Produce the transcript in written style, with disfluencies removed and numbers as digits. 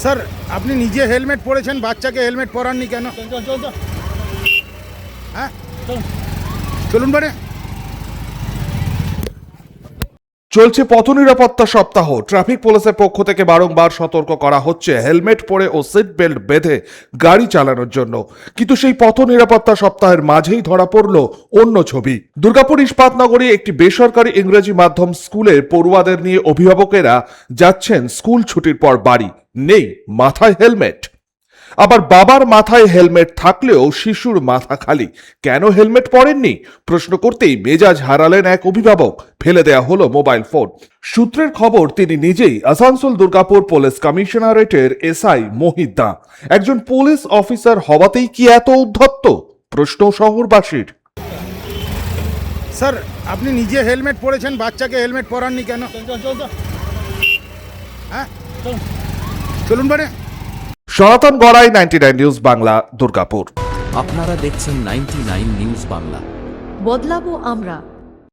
Sir আপনি নিজে helmet পরেছেন, বাচ্চাকে হেলমেট পরাননি কেন? হ্যাঁ চলুন মানে চলছে পথ নিরাপত্তা সপ্তাহ। ট্রাফিক পুলিশের পক্ষ থেকে বারংবার সতর্ক করা হচ্ছে হেলমেট পরে ও সিট বেল্ট বেঁধে গাড়ি চালানোর জন্য, কিন্তু সেই পথ নিরাপত্তা সপ্তাহের মাঝেই ধরা পড়ল অন্য ছবি। দুর্গাপুর ইস্পাতনগরী একটি বেসরকারি ইংরেজি মাধ্যম স্কুলের পড়ুয়াদের নিয়ে অভিভাবকেরা যাচ্ছেন স্কুল ছুটির পর বাড়ি, নেই মাথায় হেলমেট। আবার বাবার মাথায় হেলমেট থাকলেও শিশুর মাথা খালি। কেন হেলমেট পরেননি প্রশ্ন করতেই মেজাজ হারালেন এক অভিভাবক, ফেলে দেয়া হলো মোবাইল ফোন। সূত্রের খবর, তিনি নিজেই আসানসোল দুর্গাপুর পুলিশ কমিশনারেটের এসআই মোহিত দা। একজন পুলিশ অফিসার হওয়াতেই কি এত উদ্ধত্ত, প্রশ্ন শহরবাসীর। স্যার আপনি নিজে হেলমেট পরেছেন, বাচ্চাকে হেলমেট পরাননি কেন? হ্যাঁ চলুন মানে সনাতন গড়াই, 99 নিউজ বাংলা, দুর্গাপুর। আপনারা দেখছেন 99 নিউজ বাংলা। বদলাবো আমরা।